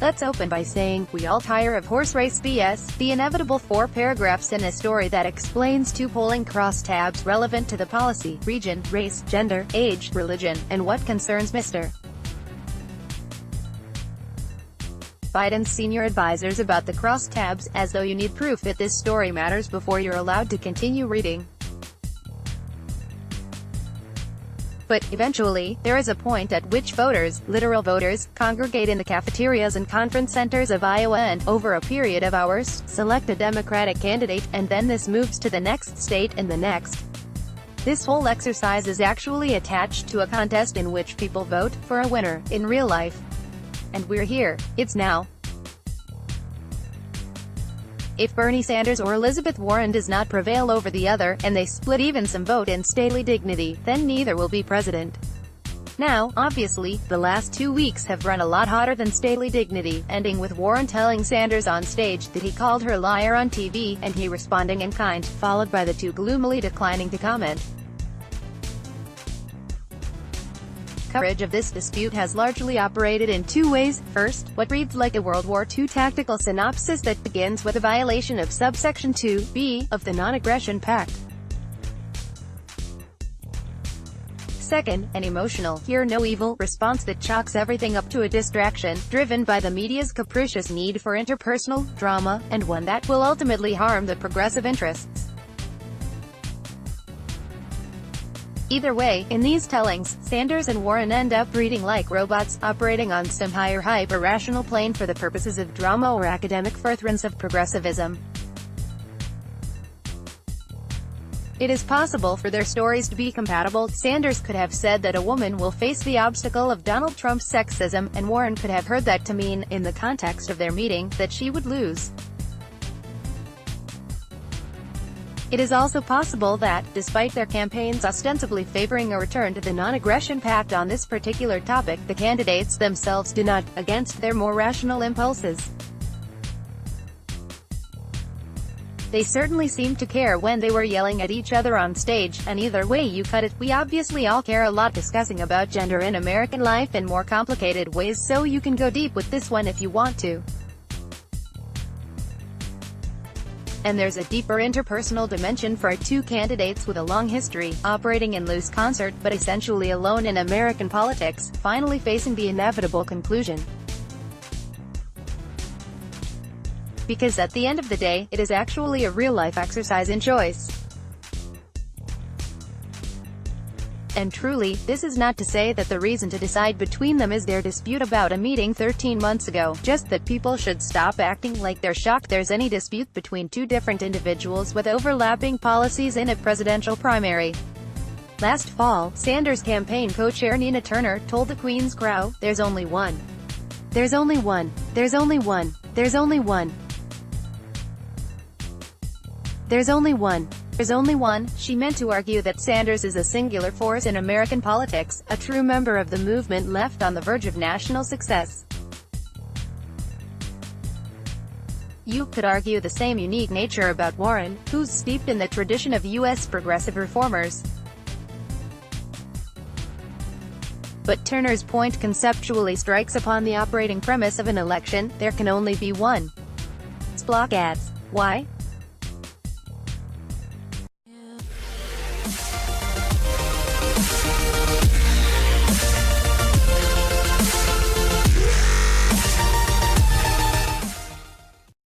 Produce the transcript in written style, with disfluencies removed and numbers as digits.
Let's open by saying, we all tire of horse race BS, the inevitable 4 paragraphs in a story that explains 2 polling crosstabs relevant to the policy, region, race, gender, age, religion, and what concerns Mr. Biden's senior advisors about the crosstabs, as though you need proof that this story matters before you're allowed to continue reading. But, eventually, there is a point at which voters, literal voters, congregate in the cafeterias and conference centers of Iowa and, over a period of hours, select a Democratic candidate, and then this moves to the next state and the next. This whole exercise is actually attached to a contest in which people vote for a winner, in real life. And we're here. It's now. If Bernie Sanders or Elizabeth Warren does not prevail over the other, and they split even some vote in stately dignity, then neither will be president. Now, obviously, the last 2 weeks have run a lot hotter than stately dignity, ending with Warren telling Sanders on stage that he called her a liar on TV, and he responding in kind, followed by the two gloomily declining to comment. Coverage of this dispute has largely operated in 2 ways. First, what reads like a World War II tactical synopsis that begins with a violation of subsection 2(b) of the Non-Aggression Pact. Second, an emotional, hear no evil, response that chalks everything up to a distraction, driven by the media's capricious need for interpersonal drama, and one that will ultimately harm the progressive interests. Either way, in these tellings, Sanders and Warren end up reading like robots, operating on some higher hyper-rational plane for the purposes of drama or academic furtherance of progressivism. It is possible for their stories to be compatible. Sanders could have said that a woman will face the obstacle of Donald Trump's sexism, and Warren could have heard that to mean, in the context of their meeting, that she would lose. It is also possible that, despite their campaigns ostensibly favoring a return to the Non-Aggression Pact on this particular topic, the candidates themselves do not, against their more rational impulses. They certainly seemed to care when they were yelling at each other on stage, and either way you cut it, we obviously all care a lot discussing about gender in American life in more complicated ways, so you can go deep with this one if you want to. And there's a deeper interpersonal dimension for 2 candidates with a long history, operating in loose concert, but essentially alone in American politics, finally facing the inevitable conclusion. Because at the end of the day, it is actually a real-life exercise in choice. And truly, this is not to say that the reason to decide between them is their dispute about a meeting 13 months ago, just that people should stop acting like they're shocked there's any dispute between 2 different individuals with overlapping policies in a presidential primary. Last fall, Sanders' campaign co-chair Nina Turner told the Queen's Crow, "There's only one. There's only one. There's only one. There's only one. There's only one. There's only one." She meant to argue that Sanders is a singular force in American politics, a true member of the movement left on the verge of national success. You could argue the same unique nature about Warren, who's steeped in the tradition of U.S. progressive reformers. But Turner's point conceptually strikes upon the operating premise of an election: there can only be one. Block ads. Why?